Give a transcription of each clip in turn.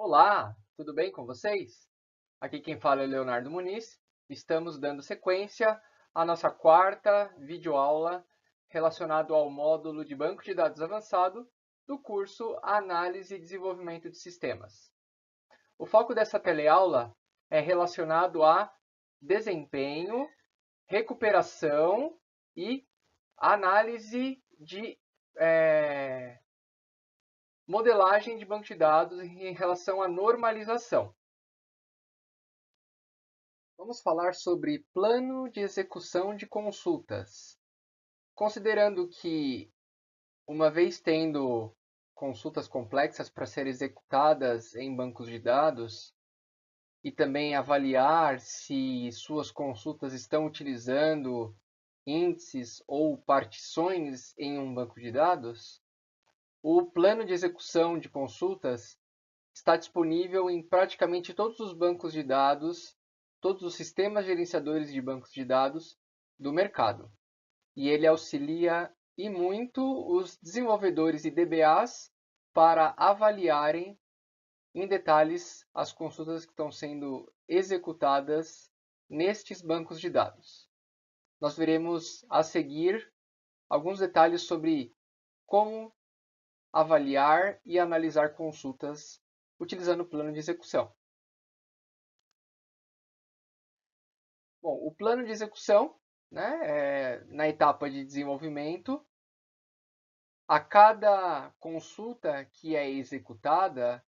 Olá, tudo bem com vocês? Aqui quem fala é Leonardo Muniz. Estamos dando sequência à nossa quarta videoaula relacionada ao módulo de banco de dados avançado do curso Análise e Desenvolvimento de Sistemas. O foco dessa teleaula é relacionado a desempenho, recuperação e análise de modelagem de banco de dados em relação à normalização. Vamos falar sobre plano de execução de consultas. Considerando que, uma vez tendo consultas complexas para serem executadas em bancos de dados, e também avaliar se suas consultas estão utilizando índices ou partições em um banco de dados, o plano de execução de consultas está disponível em praticamente todos os bancos de dados, todos os sistemas gerenciadores de bancos de dados do mercado. E ele auxilia e muito os desenvolvedores e DBAs para avaliarem em detalhes as consultas que estão sendo executadas nestes bancos de dados. Nós veremos a seguir alguns detalhes sobre como avaliar e analisar consultas utilizando o plano de execução. Bom, o plano de execução, na etapa de desenvolvimento, a cada consulta que é executada,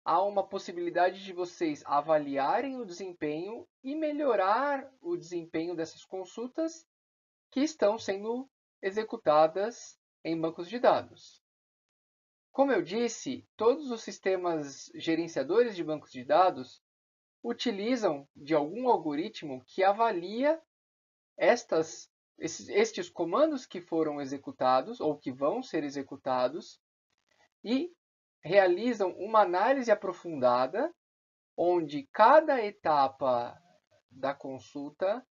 há uma possibilidade de vocês avaliarem o desempenho e melhorar o desempenho dessas consultas que estão sendo executadas em bancos de dados. Como eu disse, todos os sistemas gerenciadores de bancos de dados utilizam de algum algoritmo que avalia estes comandos que foram executados ou que vão ser executados e realizam uma análise aprofundada onde cada etapa da consulta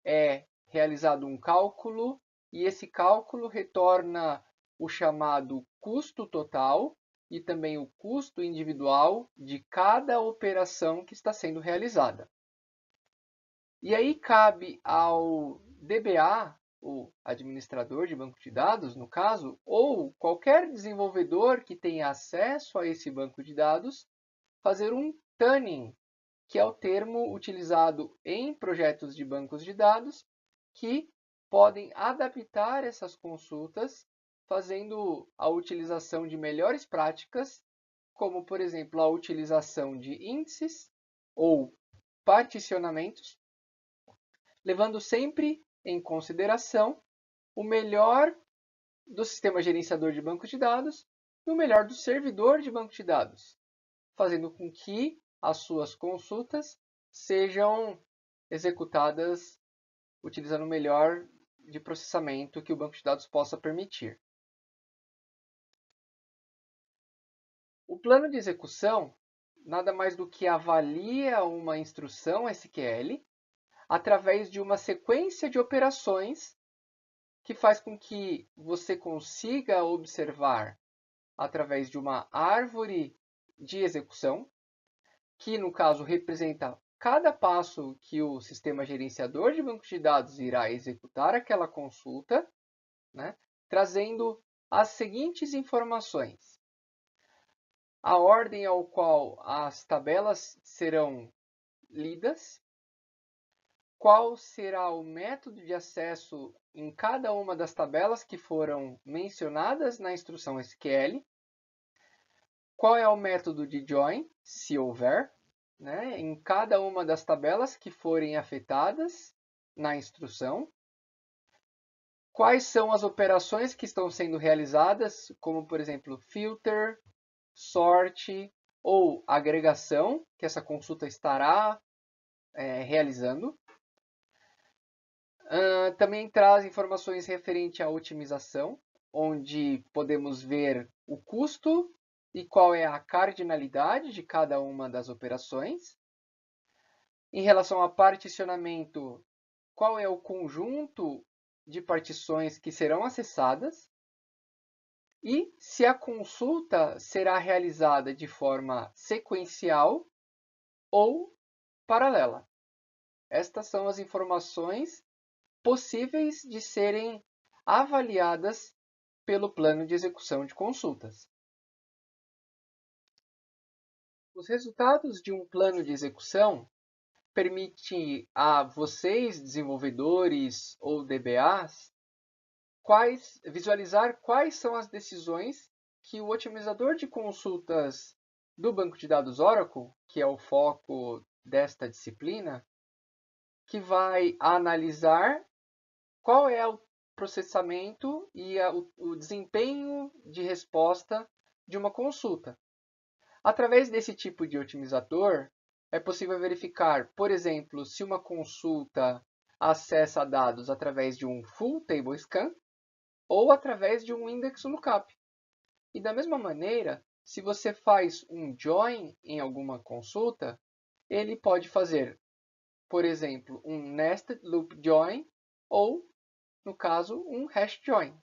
é realizado um cálculo e esse cálculo retorna o chamado custo total e também o custo individual de cada operação que está sendo realizada. E aí cabe ao DBA, o administrador de banco de dados, no caso, ou qualquer desenvolvedor que tenha acesso a esse banco de dados, fazer um tuning, que é o termo utilizado em projetos de bancos de dados que podem adaptar essas consultas, fazendo a utilização de melhores práticas, como, por exemplo, a utilização de índices ou particionamentos, levando sempre em consideração o melhor do sistema gerenciador de banco de dados e o melhor do servidor de banco de dados, fazendo com que as suas consultas sejam executadas utilizando o melhor de processamento que o banco de dados possa permitir. O plano de execução nada mais do que avalia uma instrução SQL através de uma sequência de operações que faz com que você consiga observar através de uma árvore de execução, que no caso representa cada passo que o sistema gerenciador de banco de dados irá executar aquela consulta, trazendo as seguintes informações: a ordem ao qual as tabelas serão lidas, qual será o método de acesso em cada uma das tabelas que foram mencionadas na instrução SQL, qual é o método de join, se houver, em cada uma das tabelas que forem afetadas na instrução, quais são as operações que estão sendo realizadas, como por exemplo filter, sort ou agregação, que essa consulta estará realizando. Também traz informações referentes à otimização, onde podemos ver o custo e qual é a cardinalidade de cada uma das operações. Em relação a particionamento, qual é o conjunto de partições que serão acessadas. e se a consulta será realizada de forma sequencial ou paralela. Estas são as informações possíveis de serem avaliadas pelo plano de execução de consultas. Os resultados de um plano de execução permitem a vocês, desenvolvedores ou DBAs, visualizar quais são as decisões que o otimizador de consultas do banco de dados Oracle, que é o foco desta disciplina, que vai analisar qual é o processamento e o desempenho de resposta de uma consulta. Através desse tipo de otimizador, é possível verificar, por exemplo, se uma consulta acessa dados através de um Full Table Scan ou através de um Index Lookup. E da mesma maneira, se você faz um join em alguma consulta, ele pode fazer, por exemplo, um Nested Loop Join ou, no caso, um Hash Join.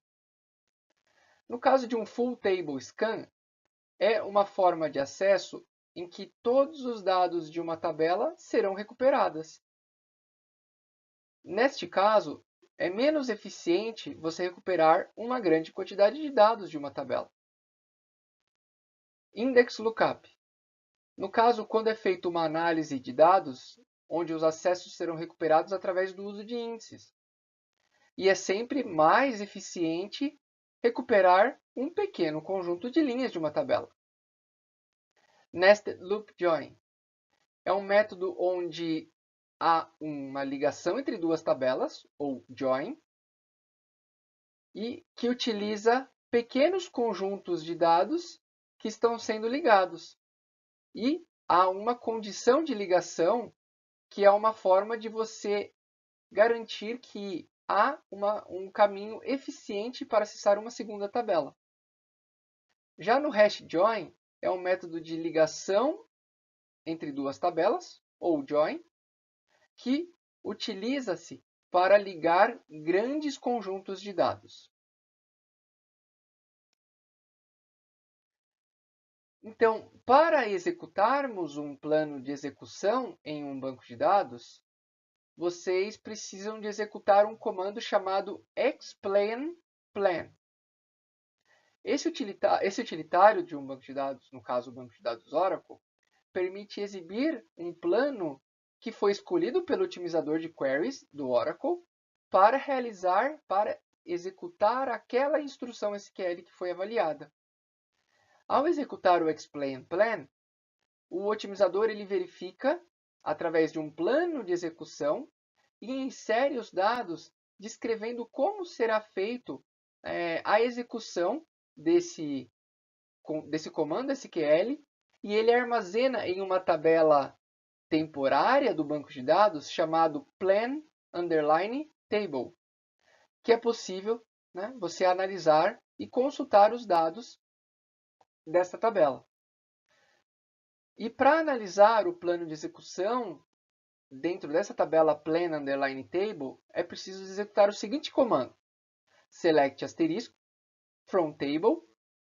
No caso de um Full Table Scan, é uma forma de acesso em que todos os dados de uma tabela serão recuperados. Neste caso, é menos eficiente você recuperar uma grande quantidade de dados de uma tabela. Index Lookup. No caso, quando é feita uma análise de dados, onde os acessos serão recuperados através do uso de índices. E é sempre mais eficiente recuperar um pequeno conjunto de linhas de uma tabela. Nested Loop Join. É um método onde há uma ligação entre duas tabelas, ou join, e que utiliza pequenos conjuntos de dados que estão sendo ligados. E há uma condição de ligação que é uma forma de você garantir que há um caminho eficiente para acessar uma segunda tabela. Já no hash join, é um método de ligação entre duas tabelas, ou join, que utiliza-se para ligar grandes conjuntos de dados. Então, para executarmos um plano de execução em um banco de dados, vocês precisam de executar um comando chamado explain plan. Esse utilitário de um banco de dados, no caso o banco de dados Oracle, permite exibir um plano que foi escolhido pelo otimizador de queries do Oracle para executar aquela instrução SQL que foi avaliada. Ao executar o explain plan, o otimizador ele verifica, através de um plano de execução, e insere os dados descrevendo como será feito a execução desse comando SQL, e ele armazena em uma tabela temporária do banco de dados chamado plan_table, que é possível, né, você analisar e consultar os dados dessa tabela. E para analisar o plano de execução dentro dessa tabela plan_table, é preciso executar o seguinte comando: select asterisco from table,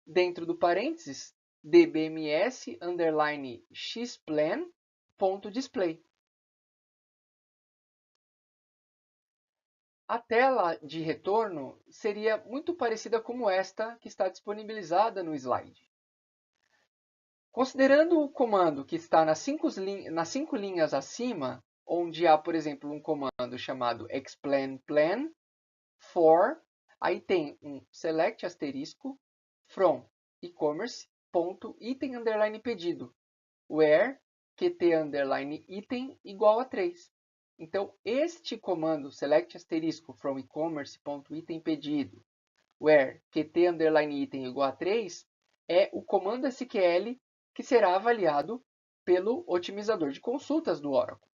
dentro do parênteses, dbms_xplan.display. A tela de retorno seria muito parecida com esta que está disponibilizada no slide. Considerando o comando que está nas 5 linhas acima, onde há, por exemplo, um comando chamado explain plan for, aí tem um select asterisco from e-commerce.item_pedido, where qt_item igual a 3. Então, este comando select asterisco from e-commerce.item_pedido, where qt_item igual a 3, é o comando SQL que será avaliado pelo otimizador de consultas do Oracle.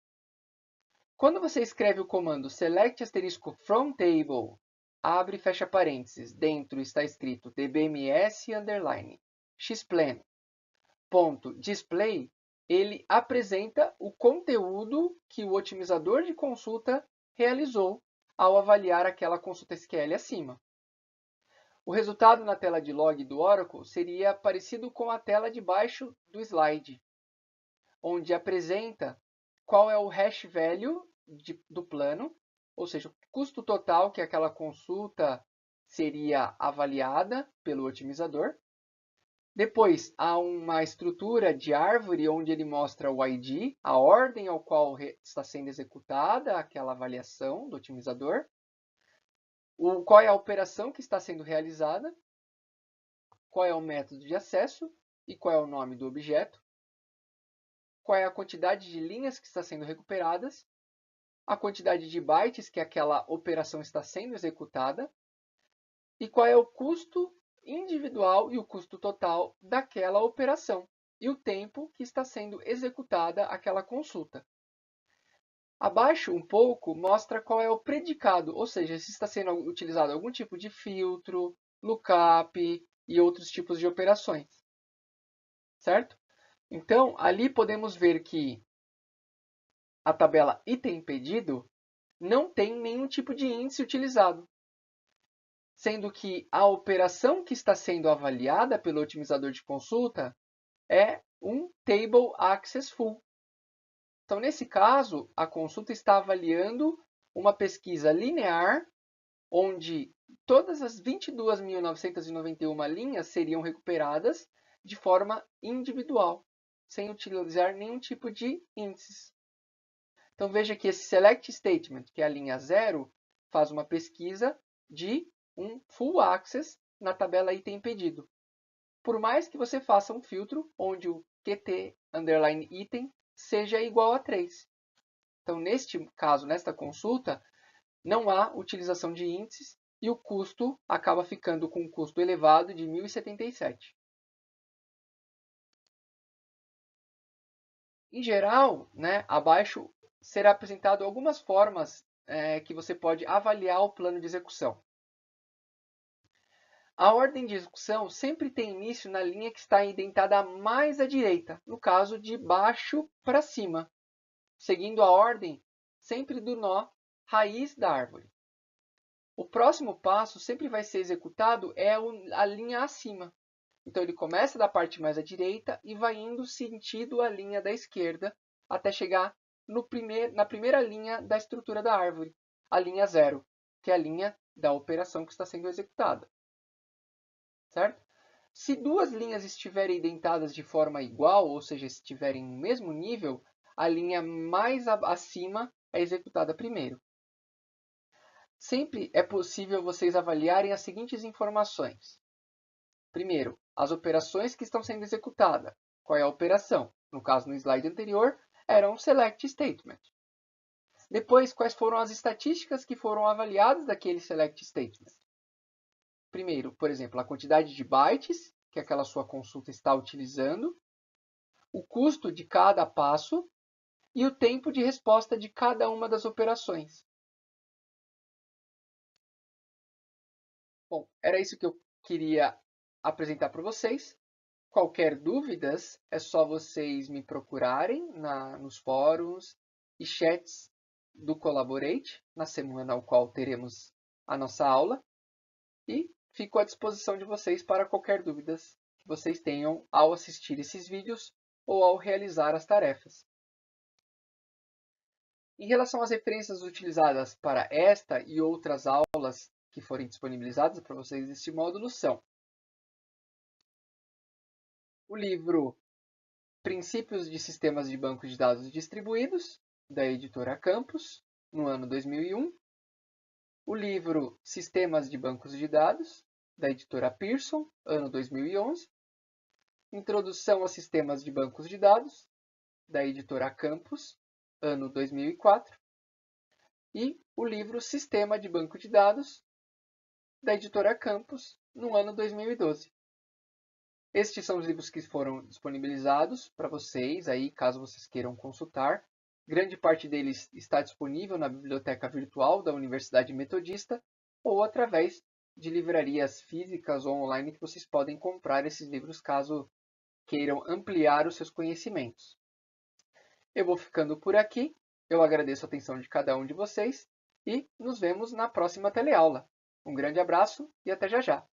Quando você escreve o comando select asterisco from table, abre e fecha parênteses, dentro está escrito dbms_xplan.display, ele apresenta o conteúdo que o otimizador de consulta realizou ao avaliar aquela consulta SQL acima. O resultado na tela de log do Oracle seria parecido com a tela de baixo do slide, onde apresenta qual é o hash value do plano, ou seja, o custo total que aquela consulta seria avaliada pelo otimizador. Depois, há uma estrutura de árvore onde ele mostra o ID, a ordem ao qual está sendo executada aquela avaliação do otimizador, qual é a operação que está sendo realizada, qual é o método de acesso e qual é o nome do objeto, qual é a quantidade de linhas que está sendo recuperadas, a quantidade de bytes que aquela operação está sendo executada e qual é o custo individual e o custo total daquela operação e o tempo que está sendo executada aquela consulta. Abaixo um pouco mostra qual é o predicado, ou seja, se está sendo utilizado algum tipo de filtro, lookup e outros tipos de operações. Certo? Então, ali podemos ver que a tabela item pedido não tem nenhum tipo de índice utilizado, sendo que a operação que está sendo avaliada pelo otimizador de consulta é um Table Access Full. Então, nesse caso, a consulta está avaliando uma pesquisa linear, onde todas as 22.991 linhas seriam recuperadas de forma individual, sem utilizar nenhum tipo de índices. Então, veja que esse Select Statement, que é a linha 0, faz uma pesquisa de um full access na tabela item pedido. Por mais que você faça um filtro onde o QT_item seja igual a 3. Então, neste caso, nesta consulta, não há utilização de índices e o custo acaba ficando com um custo elevado de 1.077. Em geral, abaixo será apresentado algumas formas que você pode avaliar o plano de execução. A ordem de execução sempre tem início na linha que está indentada mais à direita, no caso de baixo para cima, seguindo a ordem sempre do nó raiz da árvore. O próximo passo sempre vai ser executado é a linha acima. Então ele começa da parte mais à direita e vai indo sentido a linha da esquerda até chegar na primeira linha da estrutura da árvore, a linha 0, que é a linha da operação que está sendo executada. Certo? Se duas linhas estiverem indentadas de forma igual, ou seja, estiverem no mesmo nível, a linha mais acima é executada primeiro. Sempre é possível vocês avaliarem as seguintes informações. Primeiro, as operações que estão sendo executadas. Qual é a operação? No caso, no slide anterior, era um Select Statement. Depois, quais foram as estatísticas que foram avaliadas daquele Select Statement? Primeiro, por exemplo, a quantidade de bytes que aquela sua consulta está utilizando, o custo de cada passo e o tempo de resposta de cada uma das operações. Bom, era isso que eu queria apresentar para vocês. Qualquer dúvidas, é só vocês me procurarem nos fóruns e chats do Collaborate, na semana ao qual teremos a nossa aula. E fico à disposição de vocês para qualquer dúvidas que vocês tenham ao assistir esses vídeos ou ao realizar as tarefas. Em relação às referências utilizadas para esta e outras aulas que forem disponibilizadas para vocês neste módulo são o livro Princípios de Sistemas de Bancos de Dados Distribuídos, da editora Campos, no ano 2001. O livro Sistemas de Bancos de Dados, da editora Pearson, ano 2011. Introdução a Sistemas de Bancos de Dados, da editora Campos, ano 2004. E o livro Sistema de Banco de Dados, da editora Campos, no ano 2012. Estes são os livros que foram disponibilizados para vocês, aí, caso vocês queiram consultar. Grande parte deles está disponível na biblioteca virtual da Universidade Metodista ou através de livrarias físicas ou online que vocês podem comprar esses livros caso queiram ampliar os seus conhecimentos. Eu vou ficando por aqui. Eu agradeço a atenção de cada um de vocês e nos vemos na próxima teleaula. Um grande abraço e até já já!